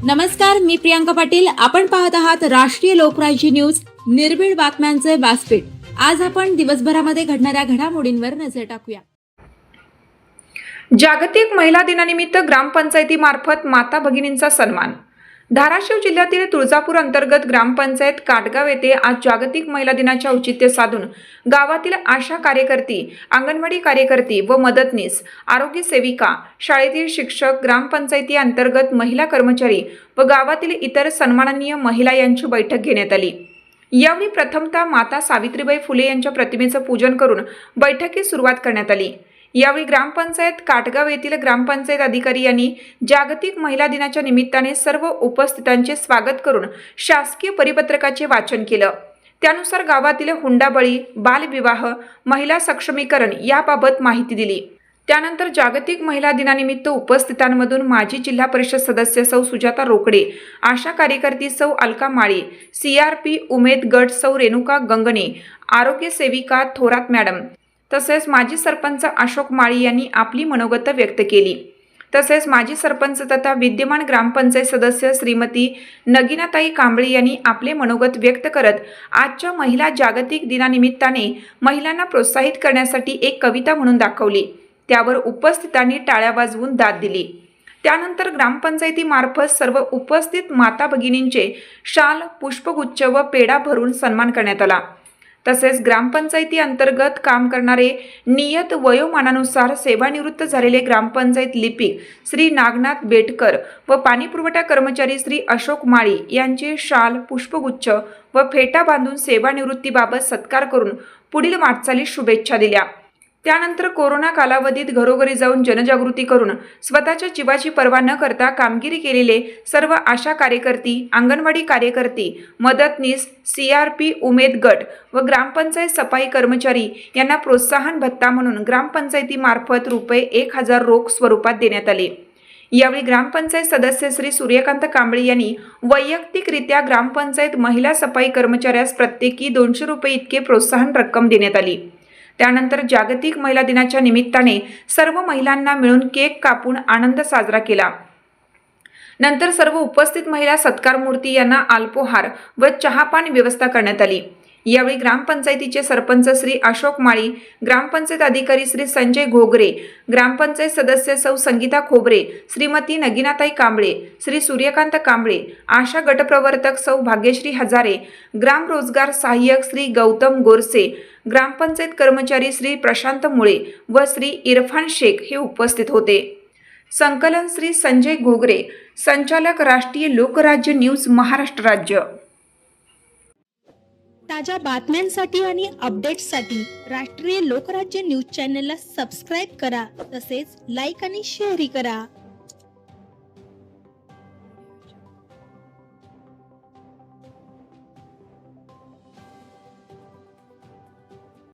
नमस्कार, मी प्रियांका पाटील. आपण पाहत आहात राष्ट्रीय लोकराज्य न्यूज, निर्भीड बातम्यांचे व्यासपीठ. आज आपण दिवसभरामध्ये घडणाऱ्या घडामोडींवर नजर टाकूया. जागतिक महिला दिनानिमित्त ग्रामपंचायतीमार्फत माता भगिनींचा सन्मान. धाराशिव जिल्ह्यातील तुळजापूर अंतर्गत ग्रामपंचायत काटगाव येथे आज जागतिक महिला दिनाचे औचित्य साधून गावातील आशा कार्यकर्ती, अंगणवाडी कार्यकर्ती व मदतनीस, आरोग्य सेविका, शाळेतील शिक्षक, ग्रामपंचायती अंतर्गत महिला कर्मचारी व गावातील इतर सन्माननीय महिला यांची बैठक घेण्यात आली. यावेळी प्रथमतः माता सावित्रीबाई फुले यांच्या प्रतिमेचं पूजन करून बैठकीस सुरुवात करण्यात आली. यावेळी ग्रामपंचायत काटगाव येथील ग्रामपंचायत अधिकारी यांनी जागतिक महिला दिनाच्या निमित्ताने सर्व उपस्थितांचे स्वागत करून शासकीय परिपत्रकाचे वाचन केलं. त्यानुसार गावातील हुंडाबळी, बालविवाह, महिला सक्षमीकरण याबाबत माहिती दिली. त्यानंतर जागतिक महिला दिनानिमित्त उपस्थितांमधून माजी जिल्हा परिषद सदस्य सौ सुजाता रोकडे, आशा कार्यकर्ती सौ अलका माळी, CRP उमेद गट सौ रेणुका गंगणे, आरोग्य सेविका थोरात मॅडम तसेच माजी सरपंच अशोक माळी यांनी आपली मनोगत व्यक्त केली. तसेच माजी सरपंच तथा विद्यमान ग्रामपंचायत सदस्य श्रीमती नगीनाताई कांबळे यांनी आपले मनोगत व्यक्त करत आजच्या महिला जागतिक दिनानिमित्ताने महिलांना प्रोत्साहित करण्यासाठी एक कविता म्हणून दाखवली. त्यावर उपस्थितांनी टाळ्या वाजवून दाद दिली. त्यानंतर ग्रामपंचायतीमार्फत सर्व उपस्थित माता भगिनींचे शाल, पुष्पगुच्छ व पेढा भरून सन्मान करण्यात आला. तसेच ग्रामपंचायती अंतर्गत काम करणारे नियत वयोमानानुसार सेवानिवृत्त झालेले ग्रामपंचायत लिपिक श्री नागनाथ बेटकर व पाणीपुरवठा कर्मचारी श्री अशोक माळी यांचे शाल, पुष्पगुच्छ व फेटा बांधून सेवानिवृत्तीबाबत सत्कार करून पुढील वाटचालीस शुभेच्छा दिल्या. त्यानंतर कोरोना कालावधीत घरोघरी जाऊन जनजागृती करून स्वतःच्या जीवाची पर्वा न करता कामगिरी केलेले सर्व आशा कार्यकर्ती, अंगणवाडी कार्यकर्ती, मदतनीस, CRP उमेद गट व ग्रामपंचायत सफाई कर्मचारी यांना प्रोत्साहन भत्ता म्हणून ग्रामपंचायतीमार्फत ₹1000 रोख स्वरूपात देण्यात आले. यावेळी ग्रामपंचायत सदस्य श्री सूर्यकांत कांबळे यांनी वैयक्तिकरित्या ग्रामपंचायत महिला सफाई कर्मचाऱ्यास प्रत्येकी ₹200 इतके प्रोत्साहन रक्कम देण्यात आली. त्यानंतर जागतिक महिला दिनाच्या निमित्ताने सर्व महिलांना मिळून केक कापून आनंद साजरा केला. नंतर सर्व उपस्थित महिला सत्कार मूर्ती यांना अल्पोहार व चहापान व्यवस्था करण्यात आली. यावेळी ग्रामपंचायतीचे सरपंच श्री अशोक माळी, ग्रामपंचायत अधिकारी श्री संजय घोगरे, ग्रामपंचायत सदस्य सौ संगीता खोबरे, श्रीमती नगीनाताई कांबळे, श्री सूर्यकांत कांबळे, आशा गटप्रवर्तक सौ भाग्यश्री हजारे, ग्राम रोजगार सहाय्यक श्री गौतम गोरसे, ग्रामपंचायत कर्मचारी श्री प्रशांत मुळे व श्री इरफान शेख हे उपस्थित होते. संकलन श्री संजय घोगरे, संचालक राष्ट्रीय लोकराज्य न्यूज महाराष्ट्र राज्य. ताज्या बातम्यांसाठी आणि अपडेट्ससाठी राष्ट्रीय लोकराज्य न्यूज चॅनलला सबस्क्राईब करा. तसेच लाईक आणि शेअरही करा.